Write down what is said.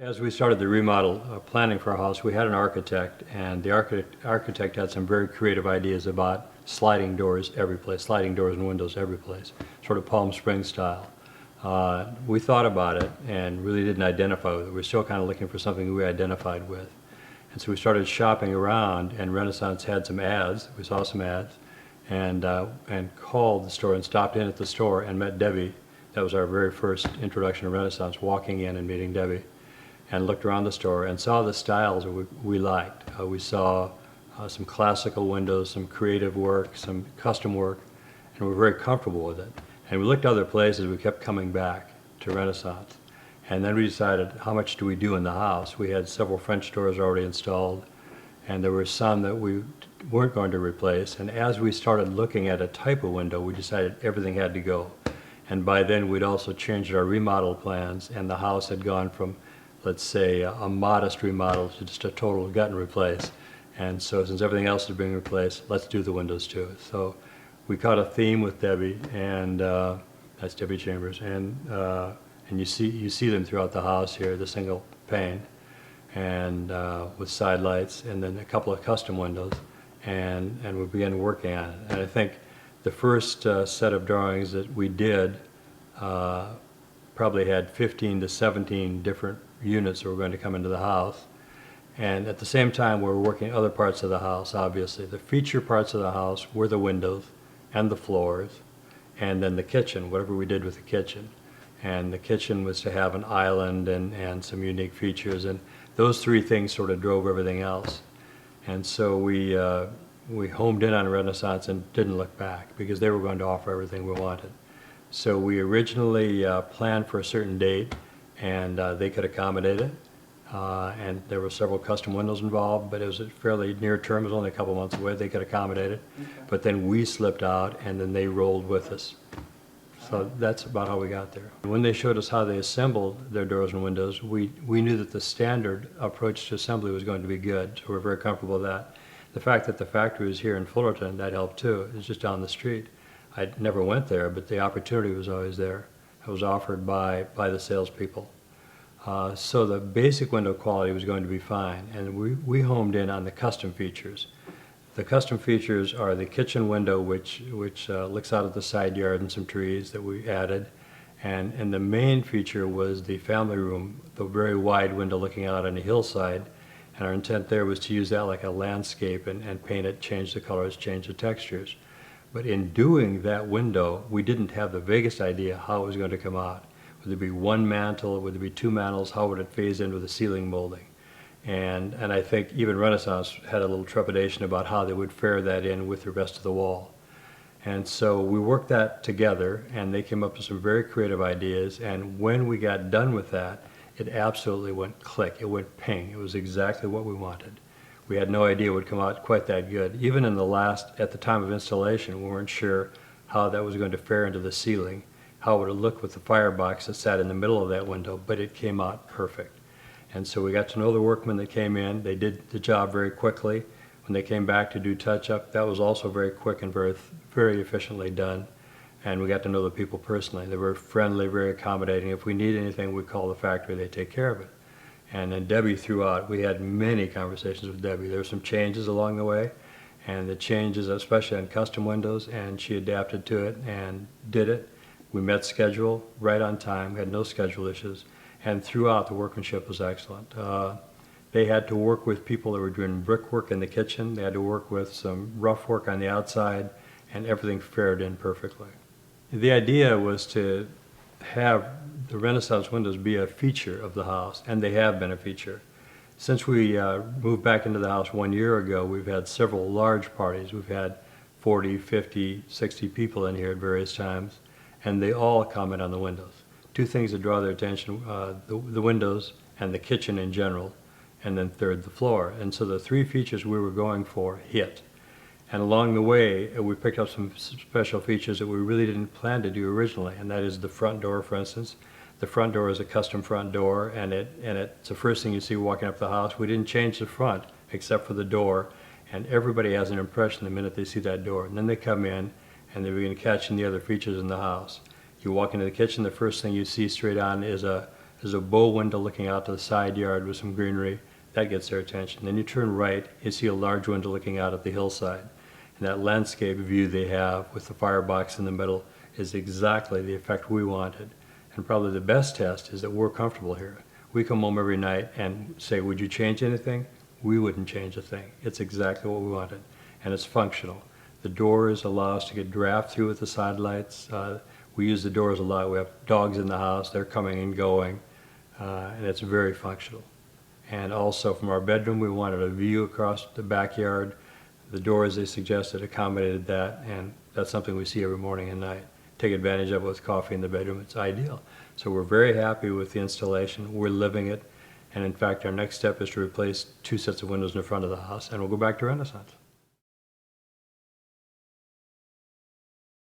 As we started the remodel planning for our house, we had an architect, and the architect had some very creative ideas about sliding doors every place, sliding doors and windows every place, sort of Palm Springs style. We thought about it and really didn't identify with it. We were still kind of looking for something we identified with. And so we started shopping around, and Renaissance had some ads. We saw some ads and called the store and stopped in at the store and met Debbie. That was our very first introduction to Renaissance, walking in and meeting Debbie. And looked around the store and saw the styles we liked. We saw some classical windows, some creative work, some custom work, and we were very comfortable with it. And we looked at other places. We kept coming back to Renaissance. And then we decided, how much do we do in the house? We had several French doors already installed, and there were some that we weren't going to replace. And as we started looking at a type of window, we decided everything had to go. And by then, we'd also changed our remodel plans, and the house had gone from, let's say, a modest remodel to just a total gut and replace. And so since everything else is being replaced, let's do the windows too. So we caught a theme with Debbie, and that's Debbie Chambers, and you see them throughout the house here, the single pane, and with side lights, and then a couple of custom windows, and we began working on it. And I think the first set of drawings that we did probably had 15 to 17 different units that were going to come into the house. And at the same time, we were working other parts of the house, obviously. The feature parts of the house were the windows and the floors, and then the kitchen, whatever we did with the kitchen. And the kitchen was to have an island and some unique features, and those three things sort of drove everything else. And so we homed in on Renaissance and didn't look back, because they were going to offer everything we wanted. So we originally planned for a certain date, and they could accommodate it. And there were several custom windows involved, but it was fairly near term. It was only a couple months away. They could accommodate it. Okay. But then we slipped out, and then they rolled with us. So that's about how we got there. When they showed us how they assembled their doors and windows, we knew that the standard approach to assembly was going to be good, so we're very comfortable with that. The fact that the factory was here in Fullerton, that helped too. It's just down the street. I never went there, but the opportunity was always there. It was offered by the salespeople. So the basic window quality was going to be fine, and we homed in on the custom features. The custom features are the kitchen window, which looks out at the side yard and some trees that we added, and the main feature was the family room, the very wide window looking out on a hillside, and our intent there was to use that like a landscape and paint it, change the colors, change the textures. But in doing that window, we didn't have the vaguest idea how it was going to come out. Would there be one mantle? Would there be two mantles? How would it phase in with the ceiling molding? And I think even Renaissance had a little trepidation about how they would fare that in with the rest of the wall. And so we worked that together, and they came up with some very creative ideas. And when we got done with that, it absolutely went click. It went ping. It was exactly what we wanted. We had no idea it would come out quite that good. Even at the time of installation, we weren't sure how that was going to fare into the ceiling, how it would look with the firebox that sat in the middle of that window, but it came out perfect. And so we got to know the workmen that came in. They did the job very quickly. When they came back to do touch-up, that was also very quick and very efficiently done. And we got to know the people personally. They were friendly, very accommodating. If we need anything, we call the factory, they take care of it. And then Debbie throughout, we had many conversations with Debbie. There were some changes along the way, and the changes, especially on custom windows, and she adapted to it and did it. We met schedule right on time, we had no schedule issues, and throughout the workmanship was excellent. They had to work with people that were doing brickwork in the kitchen. They had to work with some rough work on the outside, and everything fared in perfectly. The idea was to have the Renaissance windows be a feature of the house, and they have been a feature. Since we moved back into the house 1 year ago, we've had several large parties. We've had 40, 50, 60 people in here at various times, and they all comment on the windows. Two things that draw their attention, the windows and the kitchen in general, and then third, the floor. And so the three features we were going for hit. And along the way, we picked up some special features that we really didn't plan to do originally, and that is the front door, for instance. The front door is a custom front door, and it's the first thing you see walking up the house. We didn't change the front except for the door, and everybody has an impression the minute they see that door. And then they come in, and they begin catching the other features in the house. You walk into the kitchen, the first thing you see straight on is a There's a bow window looking out to the side yard with some greenery. That gets their attention. Then you turn right, you see a large window looking out at the hillside. And that landscape view they have with the firebox in the middle is exactly the effect we wanted. And probably the best test is that we're comfortable here. We come home every night and say, would you change anything? We wouldn't change a thing. It's exactly what we wanted. And it's functional. The doors allow us to get draft through with the side lights. We use the doors a lot. We have dogs in the house. They're coming and going. And it's very functional. And also from our bedroom, we wanted a view across the backyard. The doors they suggested accommodated that, and that's something we see every morning and night. Take advantage of it with coffee in the bedroom. It's ideal. So we're very happy with the installation. We're living it. And in fact, our next step is to replace 2 sets of windows in the front of the house, and we'll go back to Renaissance.